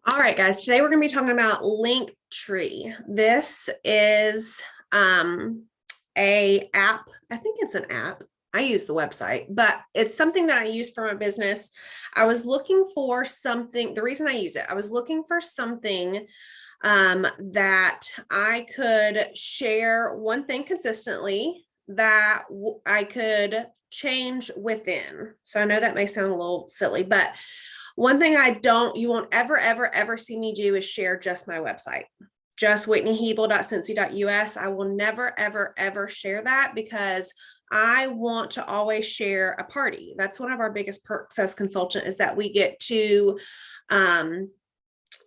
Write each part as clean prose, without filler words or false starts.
All right, guys, today we're going to be talking about Linktree. This is a app. I think it's an app. I use the website, but it's something that I use for my business. I was looking for something. The reason I use it, I was looking for something that I could share one thing consistently that I could change within. So I know that may sound a little silly, but one thing you won't ever see me do is share just my website, just whitneyhebel.scentsy.us. I will never, ever share that because I want to always share a party. That's one of our biggest perks as consultant is that we get to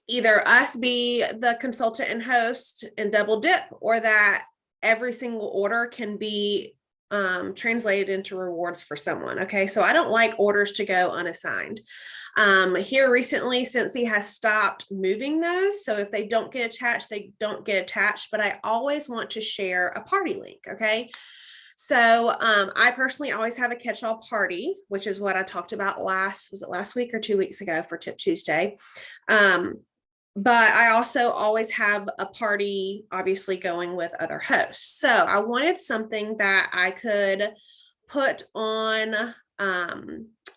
either us be the consultant and host and double dip, or that every single order can be translated into rewards for someone. Okay, so I don't like orders to go unassigned. Here recently, Scentsy has stopped moving those. So if they don't get attached, they don't get attached, but I always want to share a party link. Okay. So I personally always have a catch-all party, which is what I talked about was it last week or 2 weeks ago for Tip Tuesday? But I also always have a party, obviously, going with other hosts. So I wanted something that I could put on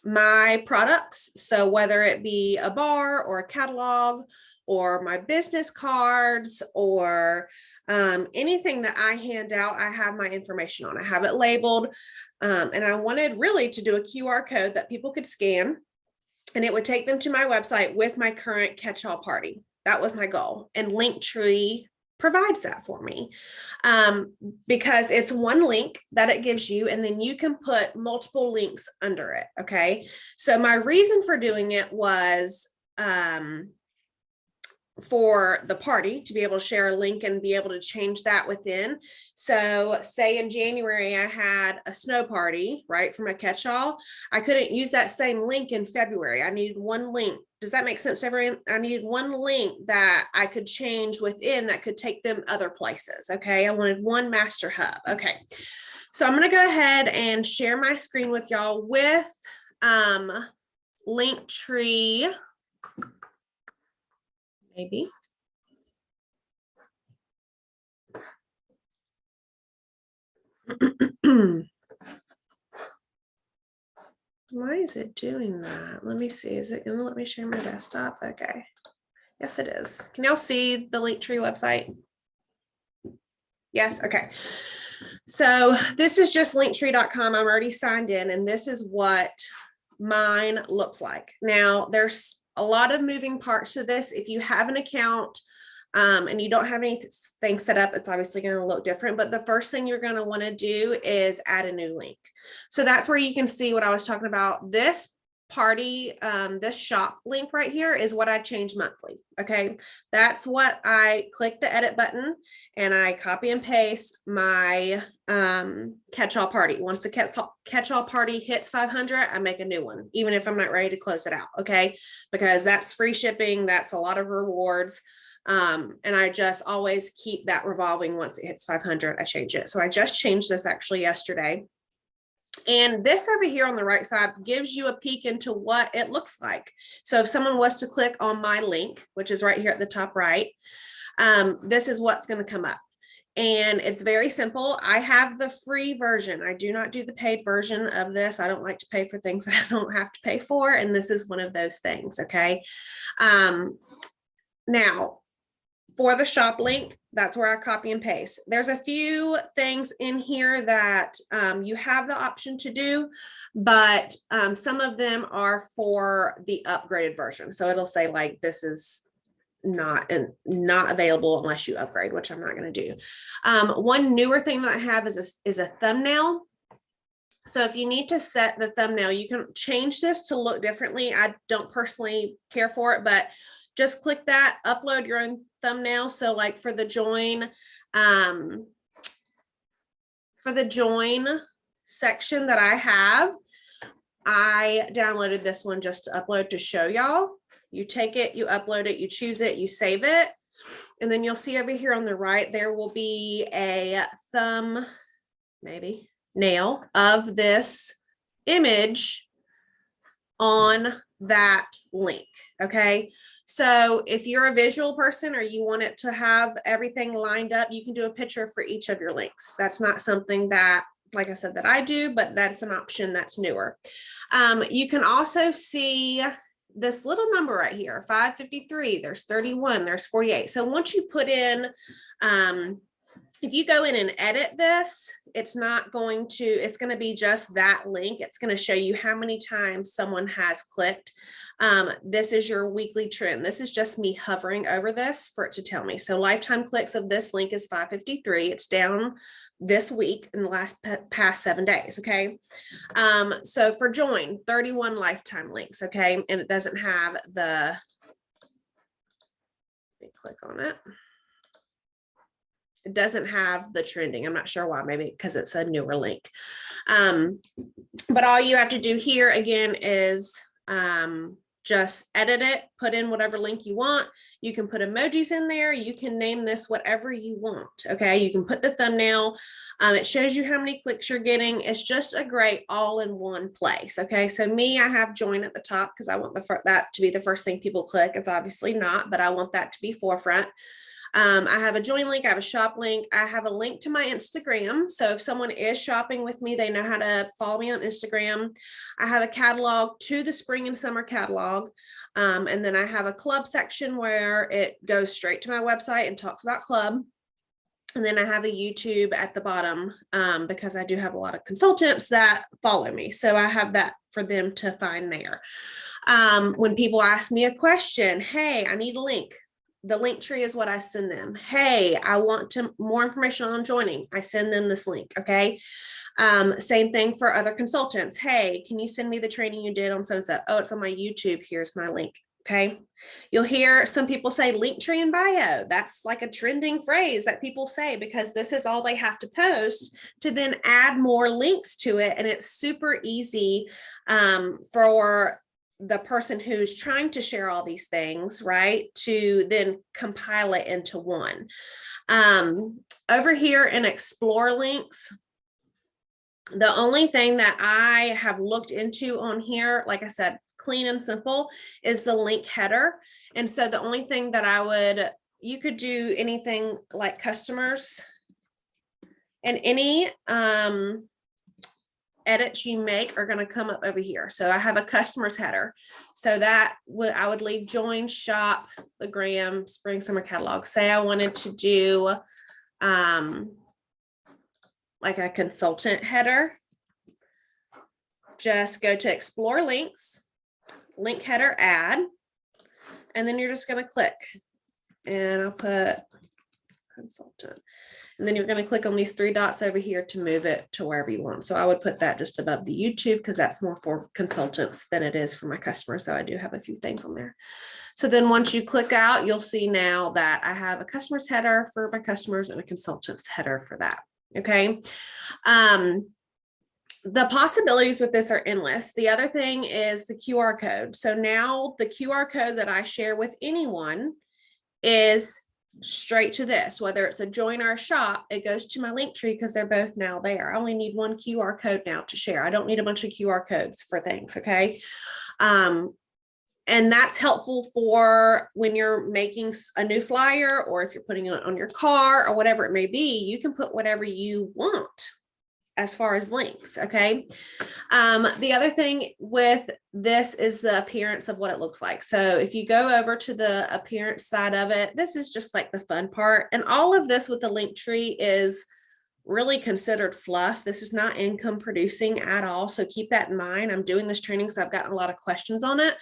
my products. So whether it be a bar or a catalog or my business cards or anything that I hand out, I have my information on. I have it labeled. And I wanted really to do a QR code that people could scan, and it would take them to my website with my current catch-all party. That was my goal. And Linktree provides that for me because it's one link that it gives you, and then you can put multiple links under it. Okay. So my reason for doing it was for the party to be able to share a link and be able to change that within. So say in January, I had a snow party, right, for my catch-all. I couldn't use that same link in February. I needed one link. Does that make sense to everyone? I needed one link that I could change within that could take them other places. Okay. I wanted one master hub. Okay. So I'm going to go ahead and share my screen with y'all with Linktree. Maybe. Why is it doing that? Let me see. Is it going to let me share my desktop? Okay. Yes, it is. Can y'all see the Linktree website? Yes. Okay. So this is just linktree.com. I'm already signed in, and this is what mine looks like. Now, there's a lot of moving parts to this. If you have an account and you don't have anything set up, it's obviously going to look different. But the first thing you're going to want to do is add a new link. So that's where you can see what I was talking about. This party, this shop link right here is what I change monthly. Okay. That's what I click the edit button and I copy and paste my catch-all party. Once the catch-all party hits 500, I make a new one, even if I'm not ready to close it out. Okay. Because that's free shipping. That's a lot of rewards. And I just always keep that revolving. Once it hits 500, I change it. So I just changed this actually yesterday. And this over here on the right side gives you a peek into what it looks like. So if someone was to click on my link, which is right here at the top right, this is what's going to come up. And it's very simple. I have the free version. I do not do the paid version of this. I don't like to pay for things that I don't have to pay for. And this is one of those things. Okay. Now, for the shop link, that's where I copy and paste. There's a few things in here that you have the option to do, but some of them are for the upgraded version. So it'll say like, this is not available unless you upgrade, which I'm not going to do. One newer thing that I have is a thumbnail. So if you need to set the thumbnail, you can change this to look differently. I don't personally care for it, but just click that, upload your own thumbnail. So like for the join section that I have, I downloaded this one just to upload to show y'all. You take it, you upload it, you choose it, you save it. And then you'll see over here on the right, there will be a nail of this image on that link. Okay. So if you're a visual person or you want it to have everything lined up, you can do a picture for each of your links. That's not something that, like I said, that I do, but that's an option that's newer. You can also see this little number right here, 553, there's 31, there's 48. So once you put in, if you go in and edit this, it's going to be just that link. It's going to show you how many times someone has clicked. This is your weekly trend. This is just me hovering over this for it to tell me. So lifetime clicks of this link is 553. It's down this week in the past 7 days. Okay. So for join, 31 lifetime links. Okay. And it doesn't have let me click on it. It doesn't have the trending. I'm not sure why, maybe because it's a newer link. But all you have to do here again is just edit it, put in whatever link you want. You can put emojis in there. You can name this whatever you want. Okay. You can put the thumbnail. It shows you how many clicks you're getting. It's just a great all-in-one place. Okay. So me, I have join at the top because I want that to be the first thing people click. It's obviously not, but I want that to be forefront. I have a join link, I have a shop link, I have a link to my Instagram. So if someone is shopping with me, they know how to follow me on Instagram. I have a catalog to the spring and summer catalog. And then I have a club section where it goes straight to my website and talks about club. And then I have a YouTube at the bottom because I do have a lot of consultants that follow me. So I have that for them to find there. When people ask me a question, hey, I need a link. The Linktree is what I send them. Hey, I want more information on joining. I send them this link. Okay. Same thing for other consultants. Hey, can you send me the training you did on so-and-so? Oh, it's on my YouTube. Here's my link. Okay. You'll hear some people say Linktree in bio. That's like a trending phrase that people say because this is all they have to post to then add more links to it. And it's super easy for the person who's trying to share all these things, right, to then compile it into one. Over here in explore links, the only thing that I have looked into on here, like I said, clean and simple, is the link header. And so the only thing that you could do anything like customers and any edits you make are going to come up over here. So I have a customer's header. So I would leave join, shop, the gram, spring, summer catalog. Say I wanted to do like a consultant header. Just go to explore links, link header, add, and then you're just going to click. And I'll put consultant. And then you're going to click on these 3 dots over here to move it to wherever you want. So I would put that just above the YouTube because that's more for consultants than it is for my customers. So I do have a few things on there. So then once you click out, you'll see now that I have a customer's header for my customers and a consultant's header for that. Okay. The possibilities with this are endless. The other thing is the QR code. So now the QR code that I share with anyone is straight to this, whether it's a join or a shop, it goes to my Linktree because they're both now there. I only need one QR code now to share. I don't need a bunch of QR codes for things. Okay. And that's helpful for when you're making a new flyer or if you're putting it on your car or whatever it may be, you can put whatever you want as far as links. Okay. The other thing with this is the appearance of what it looks like. So if you go over to the appearance side of it, this is just like the fun part. And all of this with the Linktree is really considered fluff. This is not income producing at all. So keep that in mind. I'm doing this training, so I've gotten a lot of questions on it.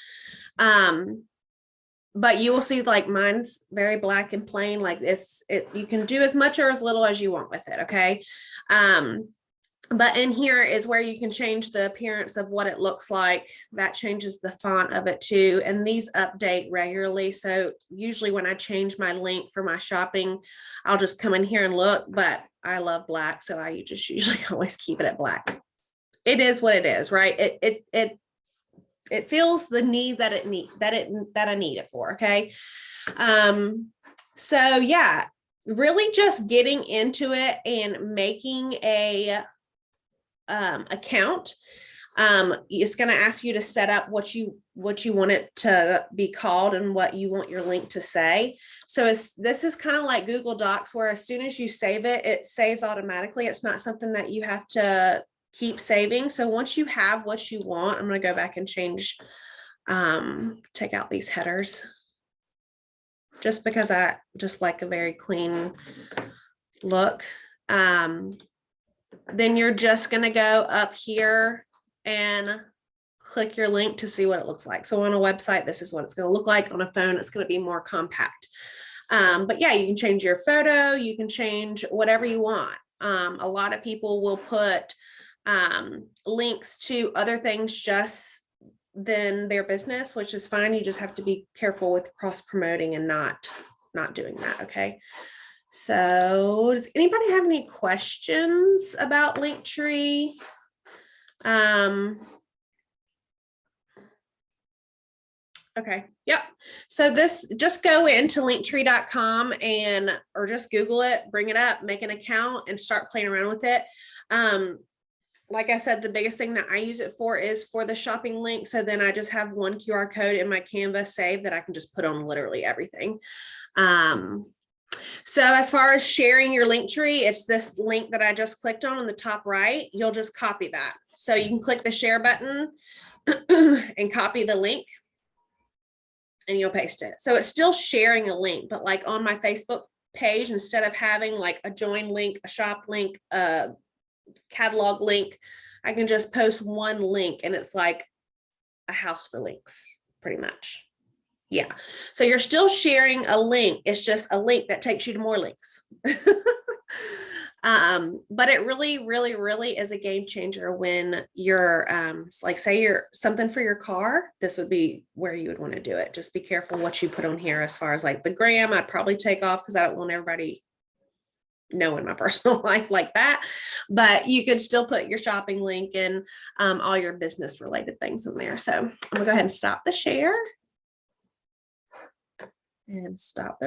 But you will see like mine's very black and plain like this. You can do as much or as little as you want with it. Okay. But in here is where you can change the appearance of what it looks like. That changes the font of it too. And these update regularly. So usually when I change my link for my shopping, I'll just come in here and look, but I love black. So I just usually always keep it at black. It is what it is, right? It feels the need that I need it for. Okay. So yeah, really just getting into it and making a account. It's going to ask you to set up what you want it to be called and what you want your link to say. So this is kind of like Google Docs, where as soon as you save it, it saves automatically. It's not something that you have to keep saving. So once you have what you want, I'm going to go back and change, take out these headers, just because I just like a very clean look. Then you're just going to go up here and click your link to see what it looks like. So on a website, this is what it's going to look like. On a phone, it's going to be more compact. But yeah, you can change your photo. You can change whatever you want. A lot of people will put links to other things just than their business, which is fine. You just have to be careful with cross promoting and not doing that. Okay. So does anybody have any questions about Linktree? Okay. Yep. So this, just go into linktree.com or just Google it, bring it up, make an account and start playing around with it. Like I said, the biggest thing that I use it for is for the shopping link. So then I just have one QR code in my Canvas saved that I can just put on literally everything. So as far as sharing your Linktree, it's this link that I just clicked on the top right. You'll just copy that. So you can click the share button and copy the link and you'll paste it. So it's still sharing a link, but like on my Facebook page, instead of having like a join link, a shop link, a catalog link, I can just post one link and it's like a house for links pretty much. Yeah. So you're still sharing a link. It's just a link that takes you to more links. But it really, really, really is a game changer when you're like, say you're something for your car, this would be where you would want to do it. Just be careful what you put on here. As far as like the gram, I'd probably take off because I don't want everybody knowing my personal life like that, but you could still put your shopping link and all your business related things in there. So I'm gonna go ahead and stop the share and stop the